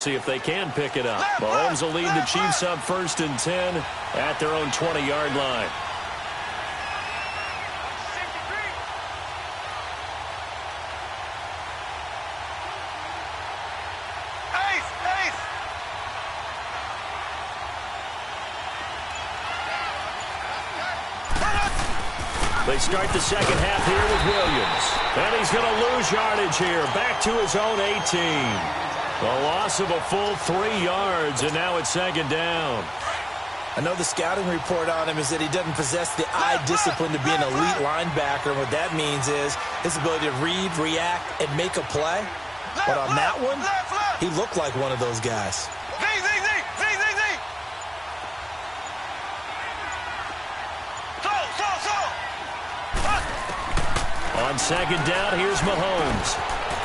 See if they can pick it up. Mahomes will lead the Chiefs up 1st and 10 at their own 20-yard line. They start the second half here with Williams. And he's going to lose yardage here. Back to his own 18. A loss of a full 3 yards, and now it's 2nd down. I know the scouting report on him is that he doesn't possess the eye discipline to be an elite linebacker. And what that means is his ability to read, react, and make a play. But on that one, he looked like one of those guys. On 2nd down, here's Mahomes.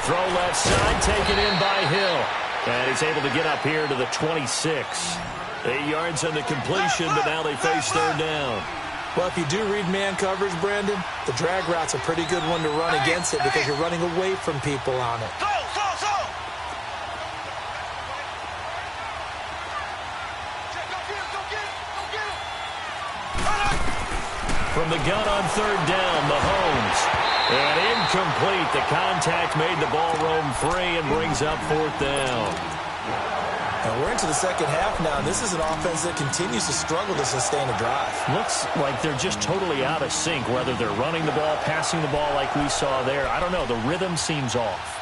Throw left side, taken in by Hill. And he's able to get up here to the 26. 8 yards on the completion, but now they face 3rd down. Well, if you do read man coverage, Brandon, the drag route's a pretty good one to run against it because you're running away from people on it. From the gun on 3rd down, Mahomes. And incomplete. The contact made the ball roam free and brings up 4th down. And we're into the second half now, and this is an offense that continues to struggle to sustain a drive. Looks like they're just totally out of sync, whether they're running the ball, passing the ball like we saw there. I don't know. The rhythm seems off.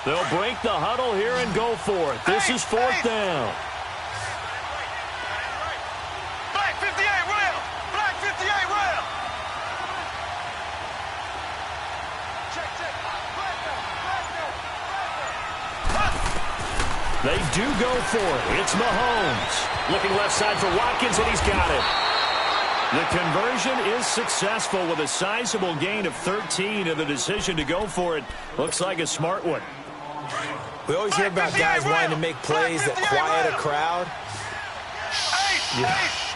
They'll break the huddle here and go for it. This is 4th down. Black 58 rail. Black 58 rail. They do go for it. It's Mahomes. Looking left side for Watkins, and he's got it. The conversion is successful with a sizable gain of 13, and the decision to go for it looks like a smart one. We always hear about guys wanting to make plays that quiet a crowd.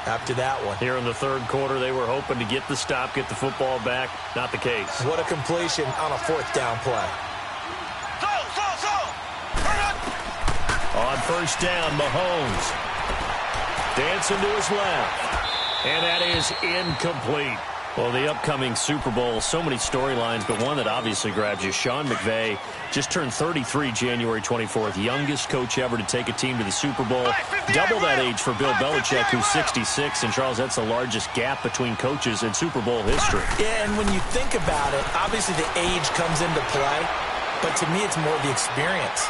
After that one. Here in the 3rd quarter, they were hoping to get the stop, get the football back. Not the case. What a completion on a 4th down play. On 1st down, Mahomes. Dancing to his left. And that is incomplete. Well, the upcoming Super Bowl, so many storylines, but one that obviously grabs you. Sean McVay just turned 33 January 24th. Youngest coach ever to take a team to the Super Bowl. Double that age for Bill Belichick, who's 66. And, Charles, that's the largest gap between coaches in Super Bowl history. Yeah, and when you think about it, obviously the age comes into play. But to me, it's more the experience.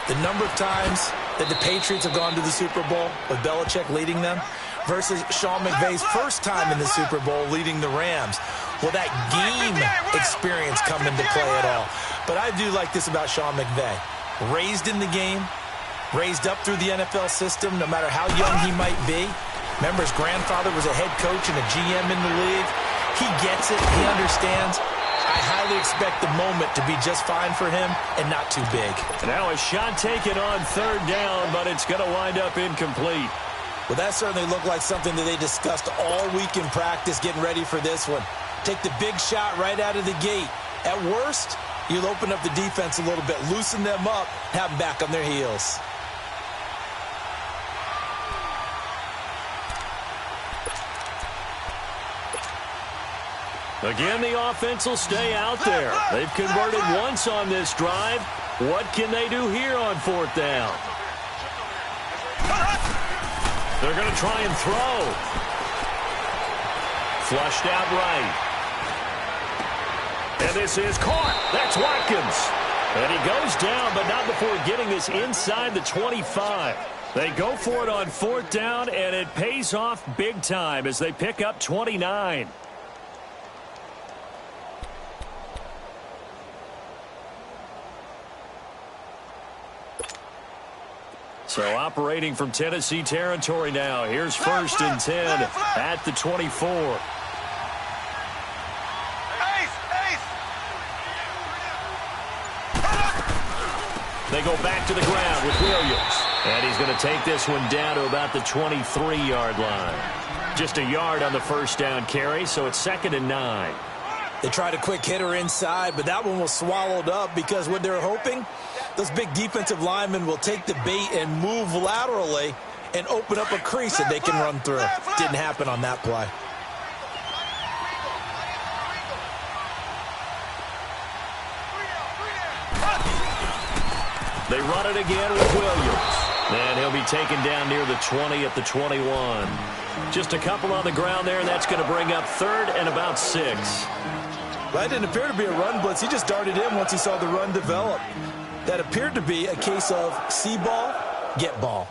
The number of times that the Patriots have gone to the Super Bowl with Belichick leading them versus Sean McVay's first time in the Super Bowl leading the Rams. Will that game experience come into play at all? But I do like this about Sean McVay. Raised in the game, raised up through the NFL system, no matter how young he might be. Remember, his grandfather was a head coach and a GM in the league. He gets it. He understands. I highly expect the moment to be just fine for him and not too big. Now a shot taken on 3rd down, but it's going to wind up incomplete. Well, that certainly looked like something that they discussed all week in practice getting ready for this one. Take the big shot right out of the gate. At worst, you'll open up the defense a little bit, loosen them up, have them back on their heels. Again, the offense will stay out there. They've converted once on this drive. What can they do here on 4th down? They're going to try and throw. Flushed out right. And this is caught. That's Watkins. And he goes down, but not before getting this inside the 25. They go for it on 4th down, and it pays off big time as they pick up 29. So operating from Tennessee territory now. Here's 1st and 10 at the 24. They go back to the ground with Williams. And he's going to take this one down to about the 23-yard line. Just a yard on the first down carry, so it's 2nd and 9. They tried a quick hitter inside, but that one was swallowed up because what they're hoping, those big defensive linemen will take the bait and move laterally and open up a crease that they can run through. Didn't happen on that play. They run it again with Williams. And he'll be taken down near the 20 at the 21. Just a couple on the ground there, and that's going to bring up 3rd and about 6. That didn't appear to be a run blitz. He just darted in once he saw the run develop. That appeared to be a case of see ball, get ball.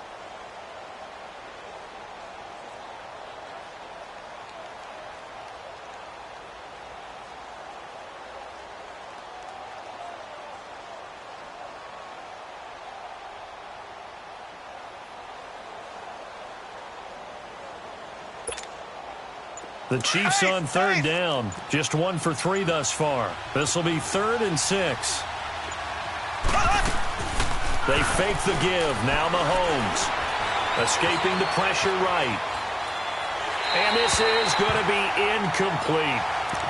The Chiefs on 3rd down. Just 1 for 3 thus far. This will be 3rd and 6. They fake the give. Now Mahomes. Escaping the pressure right. And this is going to be incomplete.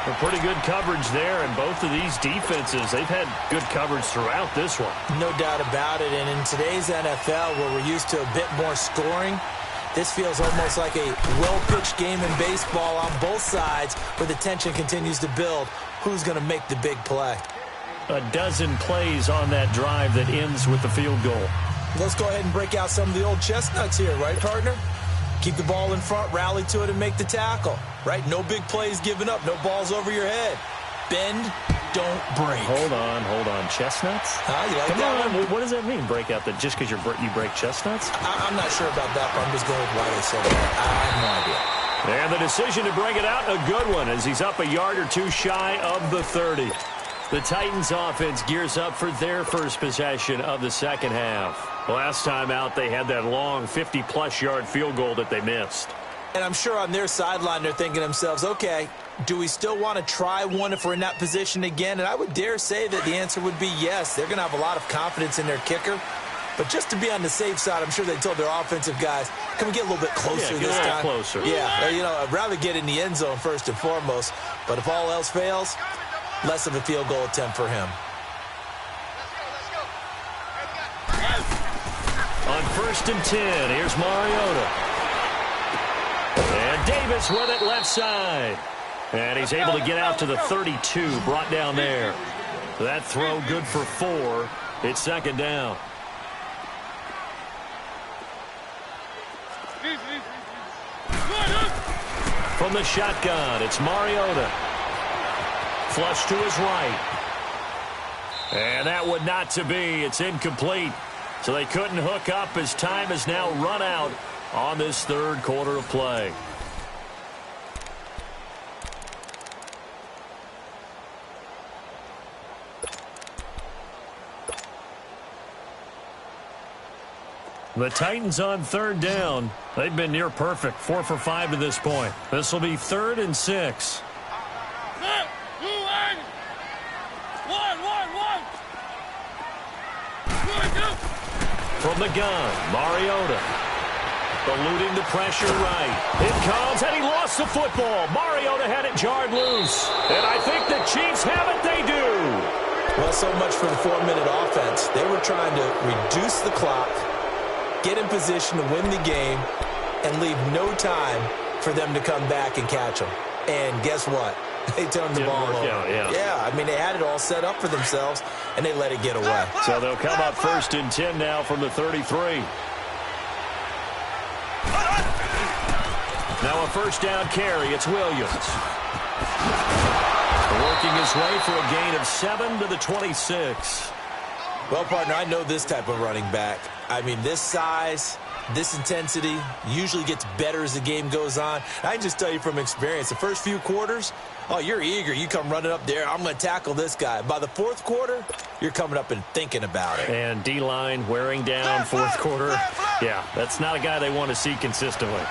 A pretty good coverage there, and both of these defenses, they've had good coverage throughout this one. No doubt about it, and in today's NFL, where we're used to a bit more scoring, this feels almost like a well-pitched game in baseball on both sides where the tension continues to build. Who's going to make the big play? A dozen plays on that drive that ends with the field goal. Let's go ahead and break out some of the old chestnuts here, right, partner? Keep the ball in front, rally to it, and make the tackle, right? No big plays given up, no balls over your head. Bend, don't break. Hold on. Chestnuts? You like Come that on. one? What does that mean, break out? That just because you break chestnuts? I'm not sure about that, but I'm just going with why they said that. I have no idea. And the decision to bring it out, a good one, as he's up a yard or two shy of the 30. The Titans offense gears up for their first possession of the second half. Last time out, they had that long 50-plus yard field goal that they missed. And I'm sure on their sideline, they're thinking to themselves, okay, do we still want to try one if we're in that position again? And I would dare say that the answer would be yes. They're going to have a lot of confidence in their kicker. But just to be on the safe side, I'm sure they told their offensive guys, can we get a little bit closer this time? Closer. Yeah, I'd rather get in the end zone first and foremost. But if all else fails, less of a field goal attempt for him. On 1st and 10, here's Mariota. And Davis with it left side. And he's able to get out to the 32, brought down there. That throw good for 4. It's 2nd down. From the shotgun, it's Mariota. Flush to his right. And that would not to be. It's incomplete. So they couldn't hook up as time has now run out on this 3rd quarter of play. The Titans on 3rd down. They've been near perfect. 4 for 5 to this point. This will be 3rd and 6. From the gun, Mariota. Eluding the pressure right. It comes, and he lost the football. Mariota had it jarred loose. And I think the Chiefs have it. They do. Well, so much for the 4-minute offense. They were trying to reduce the clock, get in position to win the game, and leave no time for them to come back and catch them. And guess what? They turned the ball over. Yeah, I mean, they had it all set up for themselves, and they let it get away. So they'll come up 1st and 10 now from the 33. Now a 1st down carry. It's Williams. Working his way for a gain of 7 to the 26. Well, partner, I know this type of running back. I mean, this size, this intensity usually gets better as the game goes on. I can just tell you from experience, the first few quarters, oh, you're eager. You come running up there, I'm going to tackle this guy. By the 4th quarter, you're coming up and thinking about it. And D-line wearing down 4th quarter. Yeah, that's not a guy they want to see consistently.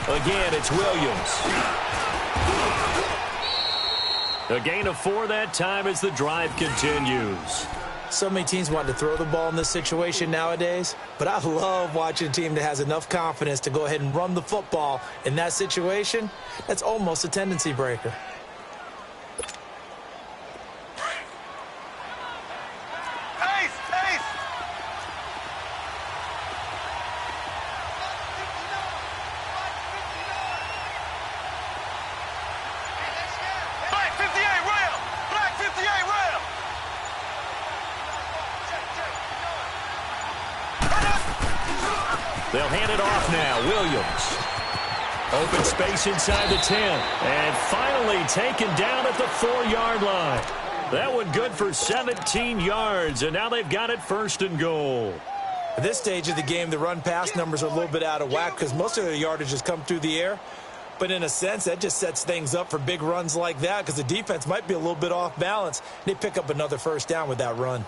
Again, it's Williams. A gain of 4 that time as the drive continues. So many teams want to throw the ball in this situation nowadays, but I love watching a team that has enough confidence to go ahead and run the football in that situation. That's almost a tendency breaker. They'll hand it off now. Williams. Open space inside the 10. And finally taken down at the 4-yard line. That one good for 17 yards. And now they've got it 1st and goal. At this stage of the game, the run-pass numbers are a little bit out of whack because most of their yardage has come through the air. But in a sense, that just sets things up for big runs like that because the defense might be a little bit off balance. They pick up another 1st down with that run.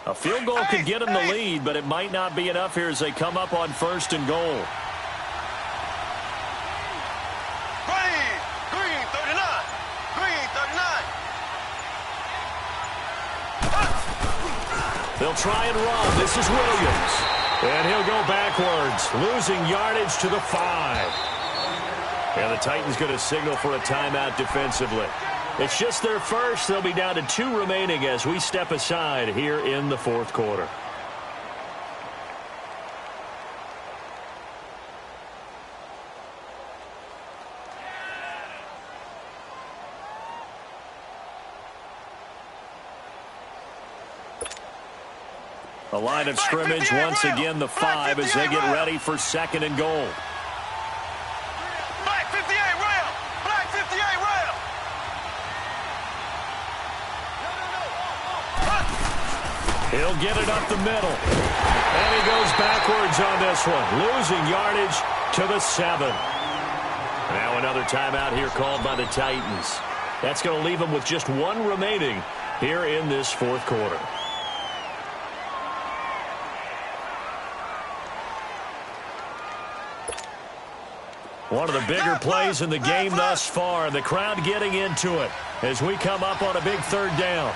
A field goal could get them the lead, but it might not be enough here as they come up on 1st and goal. Green 39. Green 39. They'll try and run. This is Williams. And he'll go backwards, losing yardage to the 5. And the Titans going to signal for a timeout defensively. It's just their first. They'll be down to 2 remaining as we step aside here in the 4th quarter. The line of scrimmage once again the 5 as they get ready for 2nd and goal. Black 58 rail. Black 58 rail. He'll get it up the middle. And he goes backwards on this one, losing yardage to the 7. Now another timeout here called by the Titans. That's going to leave them with just 1 remaining here in this 4th quarter. One of the bigger plays in the game thus far. The crowd getting into it as we come up on a big 3rd down.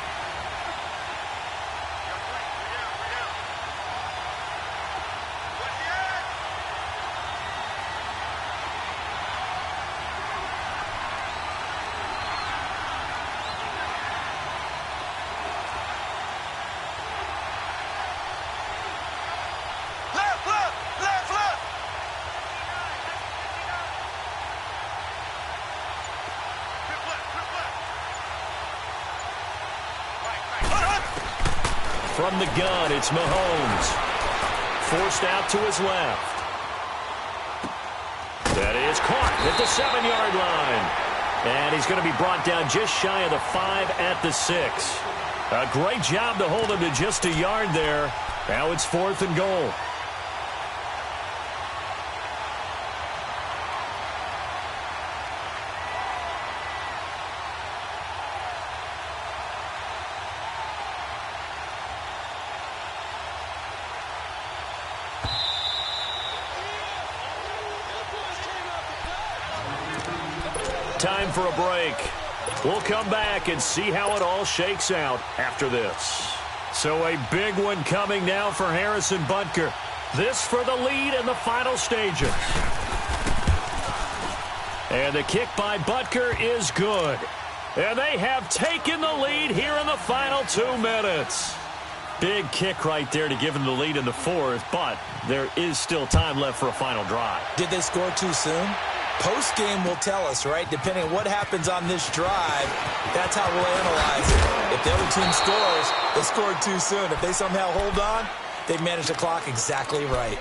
From the gun, it's Mahomes. Forced out to his left. That is caught at the 7-yard line. And he's going to be brought down just shy of the 5 at the 6. A great job to hold him to just a yard there. Now it's 4th and goal. Time for a break. We'll come back and see how it all shakes out after this. So a big one coming now for Harrison Butker. This for the lead in the final stages. And the kick by Butker is good. And they have taken the lead here in the final 2 minutes. Big kick right there to give them the lead in the 4th, but there is still time left for a final drive. Did they score too soon? Post-game will tell us, right? Depending on what happens on this drive, that's how we'll analyze it. If the other team scores, they scored too soon. If they somehow hold on, they've managed the clock exactly right.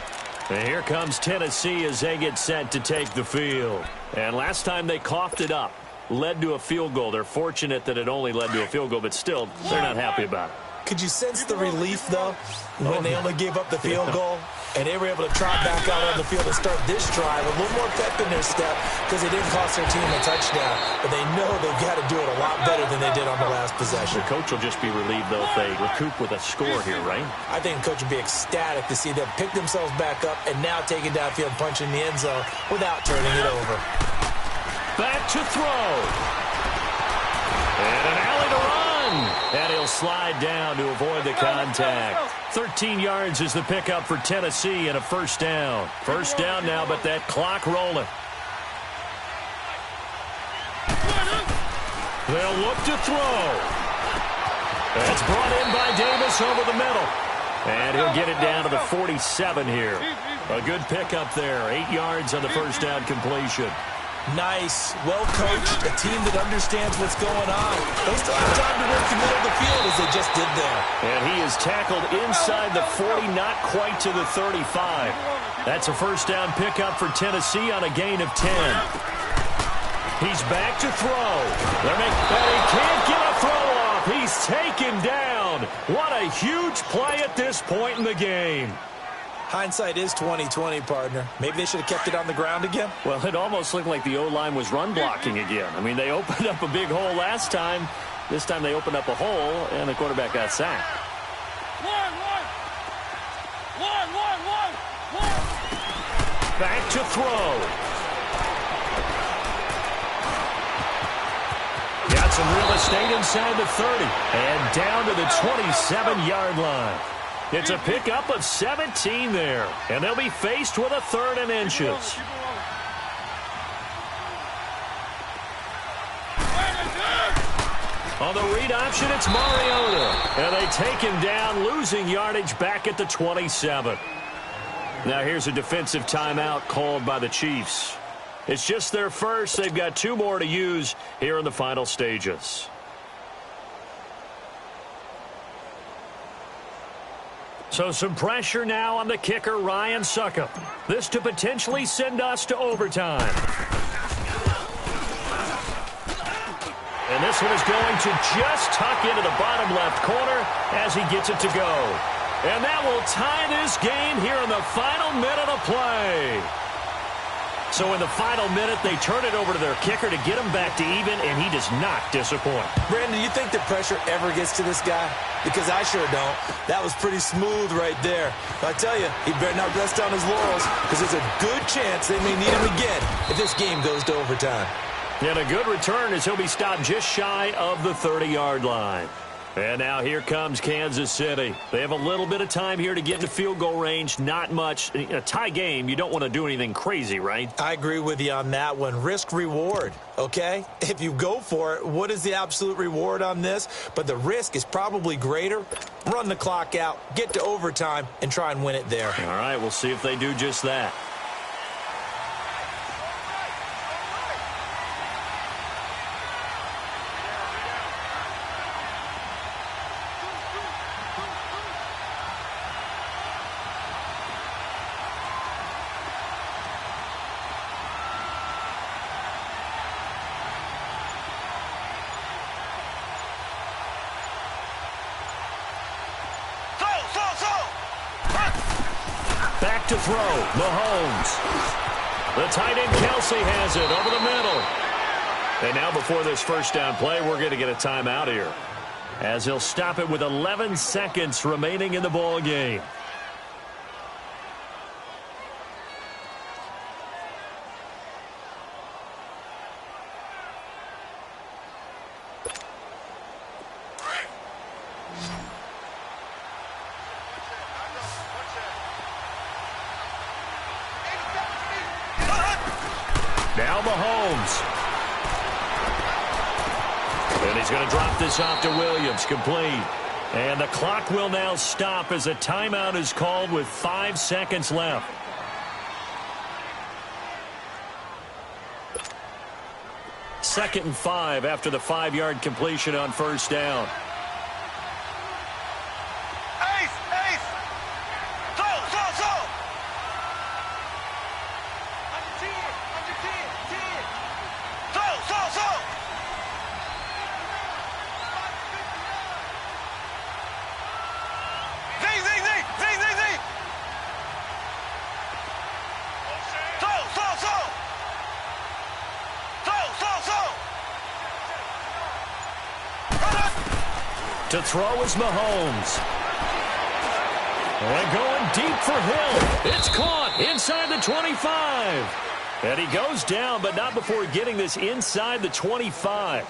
And here comes Tennessee as they get set to take the field. And last time they coughed it up, led to a field goal. They're fortunate that it only led to a field goal, but still, they're not happy about it. Could you sense the relief, though, when they only gave up the field goal? And they were able to trot back out on the field and start this drive. A little more pep in their step because they didn't cost their team a touchdown. But they know they've got to do it a lot better than they did on the last possession. The coach will just be relieved, though, if they recoup with a score here, right? I think the coach will be ecstatic to see them pick themselves back up and now take it downfield, punch in the end zone without turning it over. Back to throw. And an alley to run. And he'll slide down to avoid the contact. 13 yards is the pickup for Tennessee and a first down. First down now, but that clock rolling. They'll look to throw. That's brought in by Davis over the middle. And he'll get it down to the 47 here. A good pickup there. 8 yards on the first down completion. Nice, well-coached, a team that understands what's going on. They still have time to work the middle of the field as they just did there. And he is tackled inside the 40, not quite to the 35. That's a first down pickup for Tennessee on a gain of 10. He's back to throw. And he can't get a throw off. He's taken down. What a huge play at this point in the game. Hindsight is 20/20, partner. Maybe they should have kept it on the ground again. Well, it almost looked like the O-line was run blocking again. I mean, they opened up a big hole last time. This time they opened up a hole, and the quarterback got sacked. Back to throw. Got some real estate inside the 30. And down to the 27-yard line. It's a pickup of 17 there. And they'll be faced with a 3rd and inches. On the read option, it's Mariota. And they take him down, losing yardage back at the 27. Now here's a defensive timeout called by the Chiefs. It's just their first. They've got 2 more to use here in the final stages. So some pressure now on the kicker, Ryan Succop. This to potentially send us to overtime. And this one is going to just tuck into the bottom left corner as he gets it to go. And that will tie this game here in the final minute of play. So in the final minute, they turn it over to their kicker to get him back to even, and he does not disappoint. Brandon, do you think the pressure ever gets to this guy? Because I sure don't. That was pretty smooth right there. I tell you, he better not rest on his laurels, because there's a good chance they may need him again if this game goes to overtime. And a good return as he'll be stopped just shy of the 30-yard line. And now here comes Kansas City. They have a little bit of time here to get into field goal range. Not much. In a tie game, you don't want to do anything crazy, right? I agree with you on that one. Risk-reward, okay? If you go for it, what is the absolute reward on this? But the risk is probably greater. Run the clock out, get to overtime, and try and win it there. All right, we'll see if they do just that. Back to throw, Mahomes. The tight end, Kelsey, has it over the middle. And now before this first down play, we're going to get a timeout here, as he'll stop it with 11 seconds remaining in the ball game. Now Mahomes. And he's going to drop this off to Williams, complete. And the clock will now stop as a timeout is called with 5 seconds left. Second and 5 after the 5-yard completion on first down. To throw is Mahomes. And going deep for Hill. It's caught inside the 25. And he goes down, but not before getting this inside the 25.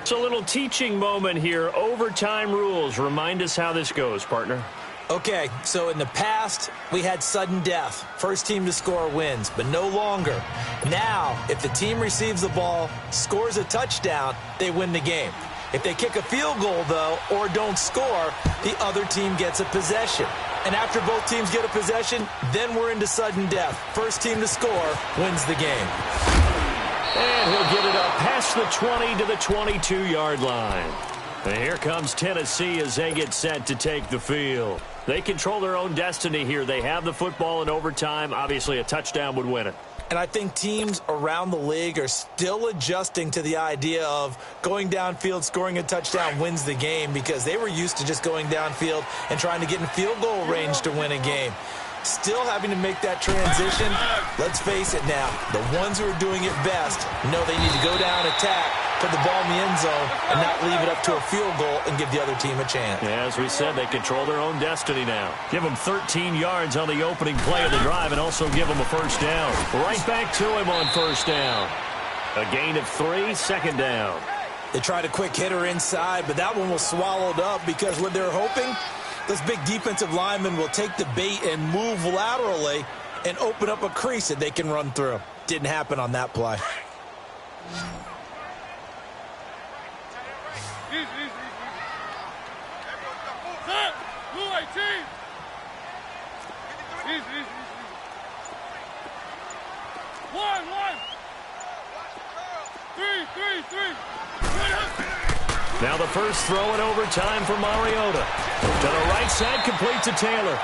It's a little teaching moment here. Overtime rules. Remind us how this goes, partner. Okay, so in the past, we had sudden death. First team to score wins, but no longer. Now, if the team receives the ball, scores a touchdown, they win the game. If they kick a field goal, though, or don't score, the other team gets a possession. And after both teams get a possession, then we're into sudden death. First team to score wins the game. And he'll get it up past the 20 to the 22-yard line. And here comes Tennessee as they get set to take the field. They control their own destiny here. They have the football in overtime. Obviously, a touchdown would win it. And I think teams around the league are still adjusting to the idea of going downfield, scoring a touchdown wins the game, because they were used to just going downfield and trying to get in field goal range to win a game. Still having to make that transition. Let's face it now, the ones who are doing it best know they need to go down, attack, put the ball in the end zone, and not leave it up to a field goal and give the other team a chance. Yeah, as we said, they control their own destiny now. Give them 13 yards on the opening play of the drive and also give them a first down. Right back to him on first down. A gain of 3, second down. They tried a quick hitter inside, but that one was swallowed up because what they're hoping, those big defensive linemen will take the bait and move laterally and open up a crease that they can run through. Didn't happen on that play. Now the first throw in overtime for Mariota. To the right side, complete to Taylor.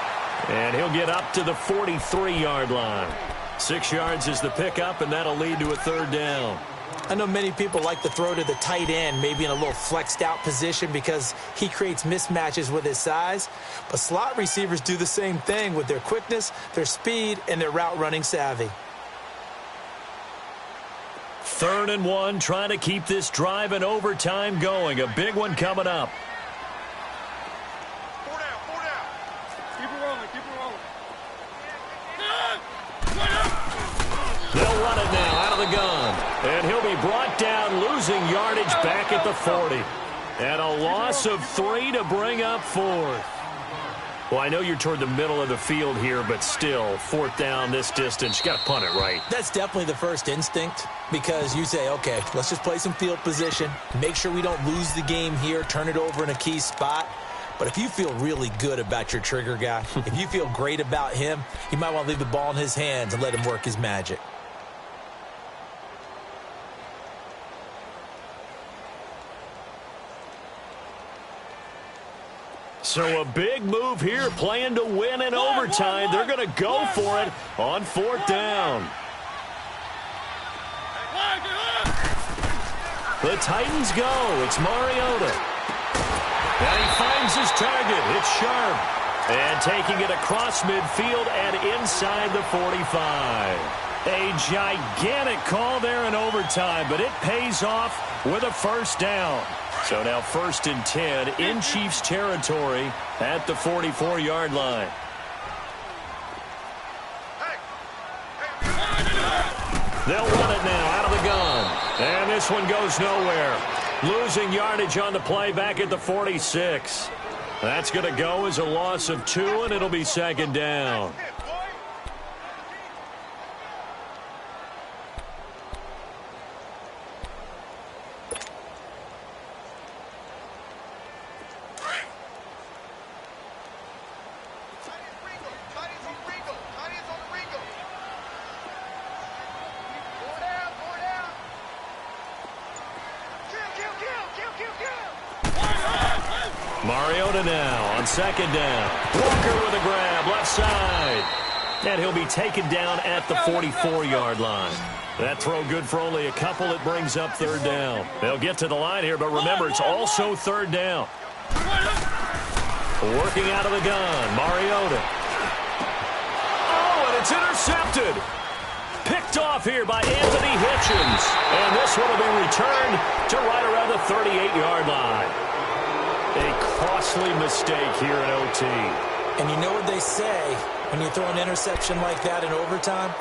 And he'll get up to the 43-yard line. 6 yards is the pickup, and that'll lead to a third down. I know many people like to throw to the tight end, maybe in a little flexed out position because he creates mismatches with his size. But slot receivers do the same thing with their quickness, their speed, and their route running savvy. 3rd and 1, trying to keep this drive in overtime going. A big one coming up. 4 down, 4 down. Keep it rolling, keep it rolling. They'll run it now out of the gun. And he'll be brought down, losing yardage back at the 40. And a loss of 3 to bring up 4th. Well, I know you're toward the middle of the field here, but still, 4th down this distance, you got to punt it right. That's definitely the first instinct, because you say, okay, let's just play some field position, make sure we don't lose the game here, turn it over in a key spot. But if you feel really good about your trigger guy, if you feel great about him, you might want to leave the ball in his hands and let him work his magic. So a big move here, playing to win in overtime. They're going to go for it on 4th down. The Titans go. It's Mariota. And he finds his target. It's Sharp. And taking it across midfield and inside the 45. A gigantic call there in overtime, but it pays off with a first down. So now 1st and 10 in Chiefs territory at the 44-yard line. They'll run it now out of the gun. And this one goes nowhere. Losing yardage on the play back at the 46. That's going to go as a loss of 2, and it'll be 2nd down. Mariota now on 2nd down. Walker with a grab, left side. And he'll be taken down at the 44-yard line. That throw good for only a couple. It brings up 3rd down. They'll get to the line here, but remember, it's also 3rd down. Working out of the gun, Mariota. Oh, and it's intercepted. Picked off here by Anthony Hitchens. And this one will be returned to right around the 38-yard line. A costly mistake here in OT. And you know what they say, when you throw an interception like that in overtime,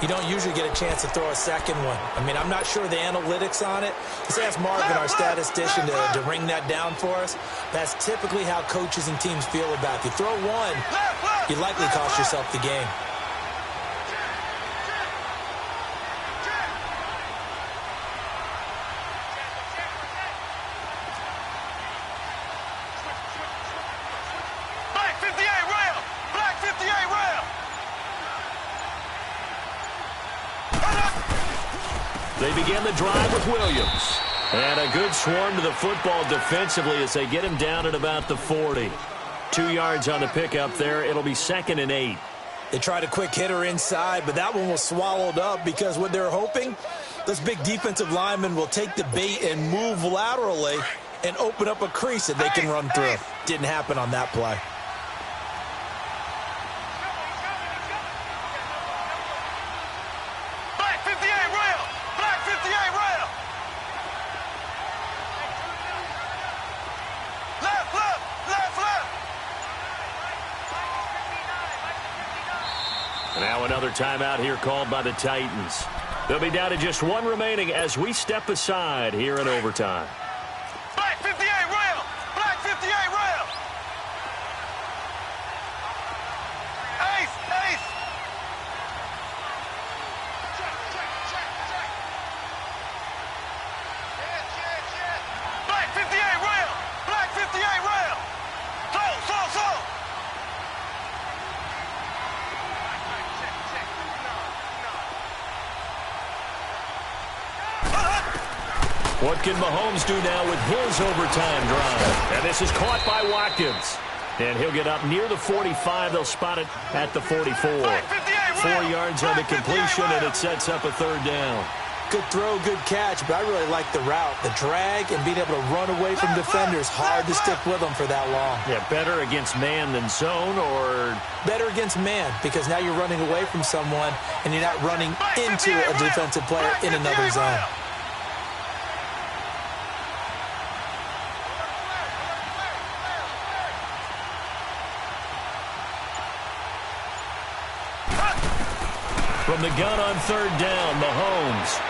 you don't usually get a chance to throw a second one. I mean, I'm not sure the analytics on it. Let's ask Marvin, our statistician, to ring that down for us. That's typically how coaches and teams feel about it. You throw one, you likely cost yourself the game. They begin the drive with Williams. And a good swarm to the football defensively as they get him down at about the 40. 2 yards on the pickup there. It'll be 2nd and 8. They tried a quick hitter inside, but that one was swallowed up because what they're hoping, this big defensive lineman will take the bait and move laterally and open up a crease that they can run through. Didn't happen on that play. Now another timeout here called by the Titans. They'll be down to just one remaining as we step aside here in overtime. Black 58 rail! Black 58 rail! Ace! Ace! Black 58 rail! Black 58 rail! So! What can Mahomes do now with his overtime drive? And this is caught by Watkins. And he'll get up near the 45. They'll spot it at the 44. 4 yards on the completion, and it sets up a 3rd down. Good throw, good catch, but I really like the route. The drag and being able to run away from defenders, hard to stick with them for that long. Yeah, better against man than zone, or? Better against man, because now you're running away from someone, and you're not running into a defensive player in another zone. From the gun on 3rd down, Mahomes.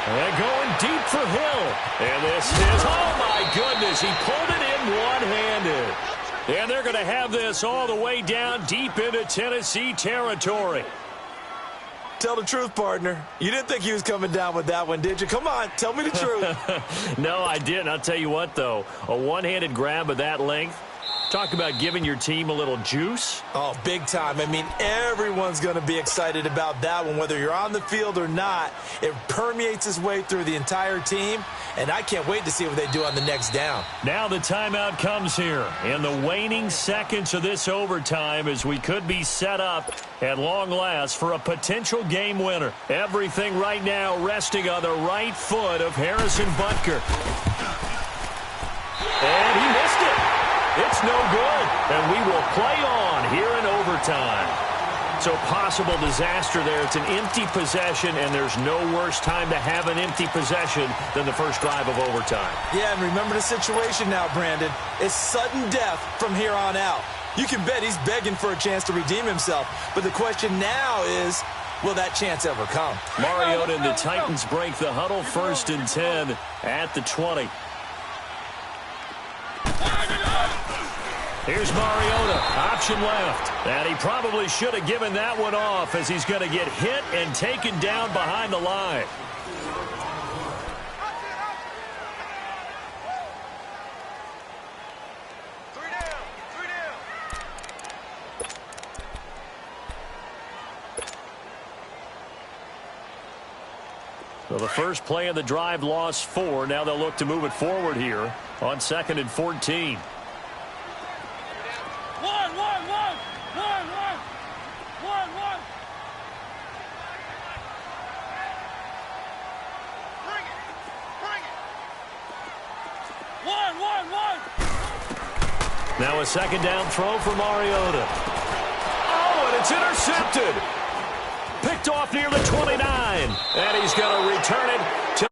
And going deep for Hill. And this is, oh my goodness, he pulled it in one-handed. And they're going to have this all the way down deep into Tennessee territory. Tell the truth, partner. You didn't think he was coming down with that one, did you? Come on, tell me the truth. No, I didn't. I'll tell you what, though. A one-handed grab of that length. Talk about giving your team a little juice. Oh, big time. I mean, everyone's going to be excited about that one, whether you're on the field or not. It permeates its way through the entire team, and I can't wait to see what they do on the next down. Now the timeout comes here in the waning seconds of this overtime as we could be set up at long last for a potential game winner. Everything right now resting on the right foot of Harrison Butker. And he missed it. It's no good, and we will play on here in overtime. So possible disaster there. It's an empty possession, and there's no worse time to have an empty possession than the first drive of overtime. Yeah, and remember the situation now, Brandon. It's sudden death from here on out. You can bet he's begging for a chance to redeem himself. But the question now is, will that chance ever come? Mariota and the Titans break the huddle, 1st and 10 at the 20. Here's Mariota, option left. And he probably should have given that one off as he's going to get hit and taken down behind the line. So the first play of the drive lost 4. Now they'll look to move it forward here on 2nd and 14. Now a 2nd down throw for Mariota. Oh, and it's intercepted. Picked off near the 29. And he's going to return it to